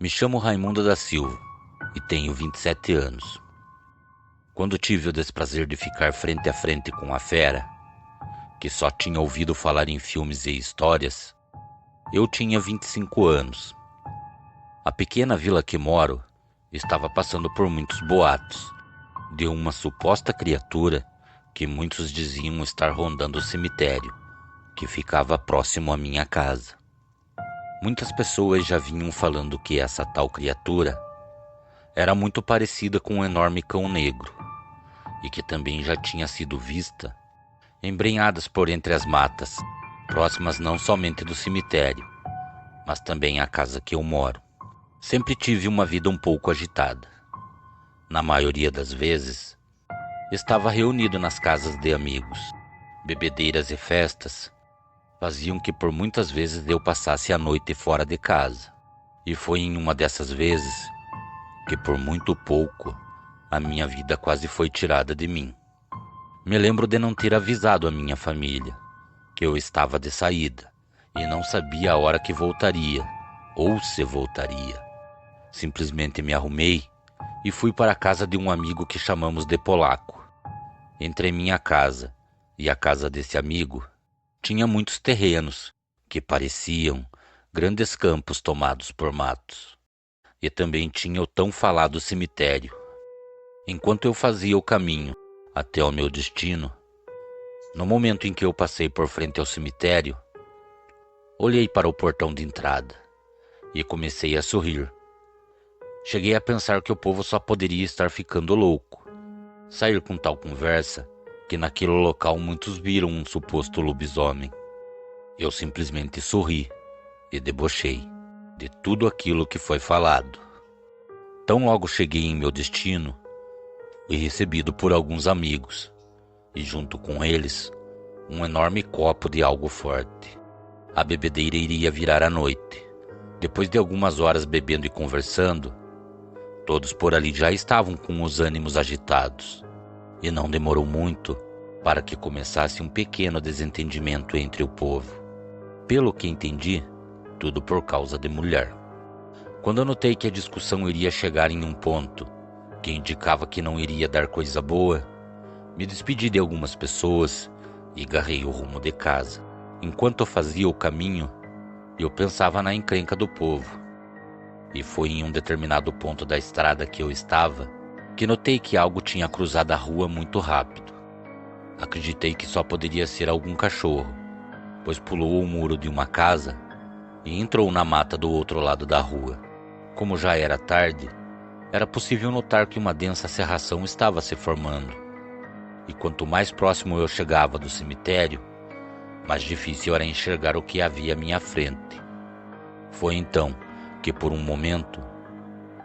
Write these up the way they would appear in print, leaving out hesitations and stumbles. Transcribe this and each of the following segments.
Me chamo Raimundo da Silva e tenho 27 anos. Quando tive o desprazer de ficar frente a frente com a fera, que só tinha ouvido falar em filmes e histórias, eu tinha 25 anos. A pequena vila que moro estava passando por muitos boatos de uma suposta criatura que muitos diziam estar rondando o cemitério, que ficava próximo à minha casa. Muitas pessoas já vinham falando que essa tal criatura era muito parecida com um enorme cão negro e que também já tinha sido vista embrenhadas por entre as matas, próximas não somente do cemitério, mas também à casa que eu moro. Sempre tive uma vida um pouco agitada. Na maioria das vezes, estava reunido nas casas de amigos. Bebedeiras e festas faziam que por muitas vezes eu passasse a noite fora de casa. E foi em uma dessas vezes que por muito pouco a minha vida quase foi tirada de mim. Me lembro de não ter avisado a minha família que eu estava de saída e não sabia a hora que voltaria ou se voltaria. Simplesmente me arrumei e fui para a casa de um amigo que chamamos de Polaco. Entre minha casa e a casa desse amigo tinha muitos terrenos que pareciam grandes campos tomados por matos. E também tinha o tão falado cemitério. Enquanto eu fazia o caminho até o meu destino, no momento em que eu passei por frente ao cemitério, olhei para o portão de entrada e comecei a sorrir. Cheguei a pensar que o povo só poderia estar ficando louco, sair com tal conversa, que naquele local muitos viram um suposto lobisomem. Eu simplesmente sorri e debochei de tudo aquilo que foi falado. Tão logo cheguei em meu destino, fui recebido por alguns amigos, e junto com eles, um enorme copo de algo forte. A bebedeira iria virar à noite. Depois de algumas horas bebendo e conversando, todos por ali já estavam com os ânimos agitados, e não demorou muito para que começasse um pequeno desentendimento entre o povo. Pelo que entendi, tudo por causa de mulher. Quando eu notei que a discussão iria chegar em um ponto que indicava que não iria dar coisa boa, me despedi de algumas pessoas e garrei o rumo de casa. Enquanto eu fazia o caminho, eu pensava na encrenca do povo. E foi em um determinado ponto da estrada que eu estava que notei que algo tinha cruzado a rua muito rápido. Acreditei que só poderia ser algum cachorro, pois pulou o muro de uma casa e entrou na mata do outro lado da rua. Como já era tarde, era possível notar que uma densa cerração estava se formando. E quanto mais próximo eu chegava do cemitério, mais difícil era enxergar o que havia à minha frente. Foi então que, por um momento,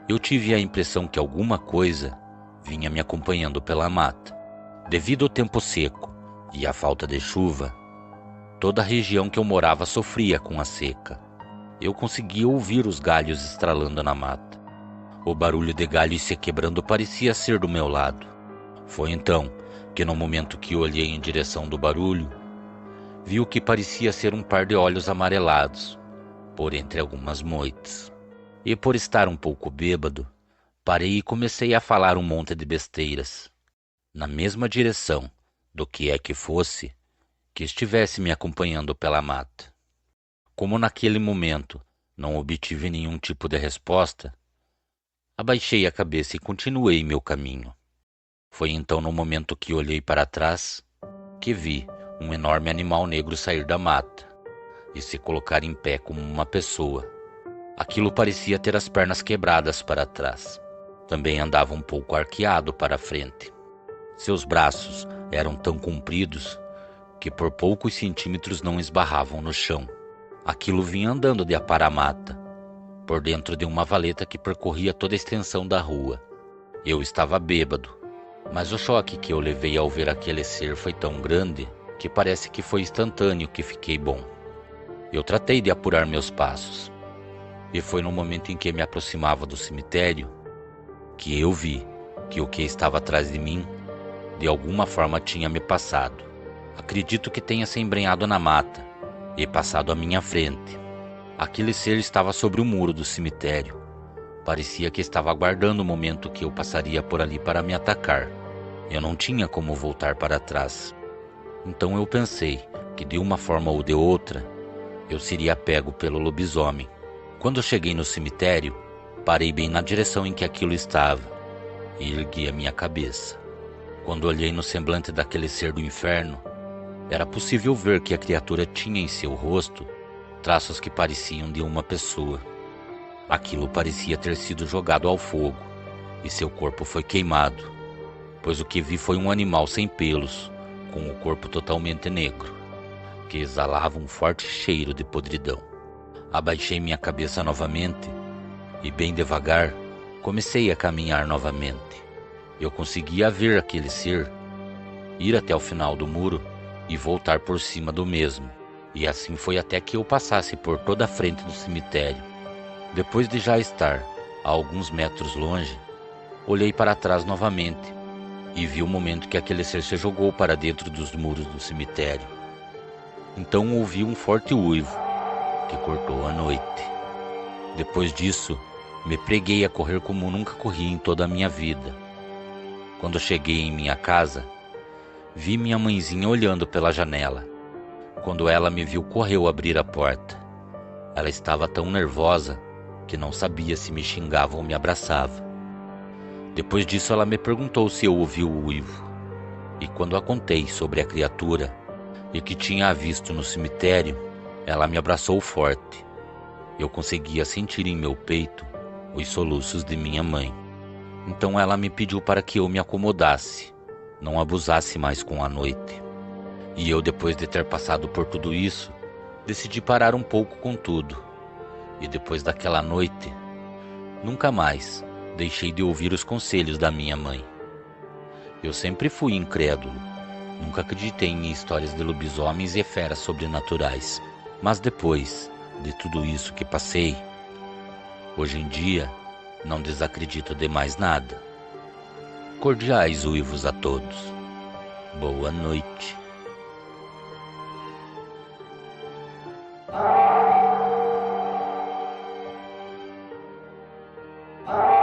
eu tive a impressão que alguma coisa vinha me acompanhando pela mata. Devido ao tempo seco e à falta de chuva, toda a região que eu morava sofria com a seca. Eu conseguia ouvir os galhos estralando na mata. O barulho de galhos se quebrando parecia ser do meu lado. Foi então que, no momento que olhei em direção do barulho, vi o que parecia ser um par de olhos amarelados por entre algumas moitas. E por estar um pouco bêbado, parei e comecei a falar um monte de besteiras, na mesma direção do que é que fosse que estivesse me acompanhando pela mata. Como naquele momento não obtive nenhum tipo de resposta, abaixei a cabeça e continuei meu caminho. Foi então no momento que olhei para trás que vi um enorme animal negro sair da mata e se colocar em pé como uma pessoa. Aquilo parecia ter as pernas quebradas para trás. Também andava um pouco arqueado para a frente. Seus braços eram tão compridos que por poucos centímetros não esbarravam no chão. Aquilo vinha andando de aparamata, por dentro de uma valeta que percorria toda a extensão da rua. Eu estava bêbado, mas o choque que eu levei ao ver aquele ser foi tão grande que parece que foi instantâneo que fiquei bom. Eu tratei de apurar meus passos, e foi no momento em que me aproximava do cemitério que eu vi que o que estava atrás de mim, de alguma forma tinha me passado. Acredito que tenha se embrenhado na mata e passado à minha frente. Aquele ser estava sobre o muro do cemitério, Parecia que estava aguardando o momento que eu passaria por ali para me atacar. Eu não tinha como voltar para trás. Então eu pensei que de uma forma ou de outra, eu seria pego pelo lobisomem. Quando eu cheguei no cemitério, parei bem na direção em que aquilo estava e ergui a minha cabeça. Quando olhei no semblante daquele ser do inferno, era possível ver que a criatura tinha em seu rosto traços que pareciam de uma pessoa. Aquilo parecia ter sido jogado ao fogo e seu corpo foi queimado, pois o que vi foi um animal sem pelos, com o corpo totalmente negro, que exalava um forte cheiro de podridão. Abaixei minha cabeça novamente e, bem devagar, comecei a caminhar novamente. Eu conseguia ver aquele ser ir até o final do muro e voltar por cima do mesmo, e assim foi até que eu passasse por toda a frente do cemitério. Depois de já estar a alguns metros longe, olhei para trás novamente e vi o momento que aquele ser se jogou para dentro dos muros do cemitério. Então ouvi um forte uivo que cortou a noite. Depois disso, me preguei a correr como nunca corri em toda a minha vida. Quando cheguei em minha casa, vi minha mãezinha olhando pela janela. Quando ela me viu, correu abrir a porta. Ela estava tão nervosa que não sabia se me xingava ou me abraçava. Depois disso, ela me perguntou se eu ouvi o uivo. E quando a contei sobre a criatura e que tinha a visto no cemitério, ela me abraçou forte. Eu conseguia sentir em meu peito os soluços de minha mãe. Então ela me pediu para que eu me acomodasse, não abusasse mais com a noite. E eu, depois de ter passado por tudo isso, decidi parar um pouco com tudo. E depois daquela noite, nunca mais deixei de ouvir os conselhos da minha mãe. Eu sempre fui incrédulo, nunca acreditei em histórias de lobisomens e feras sobrenaturais. Mas depois de tudo isso que passei, hoje em dia, não desacredito de mais nada. Cordiais uivos a todos. Boa noite. Ah!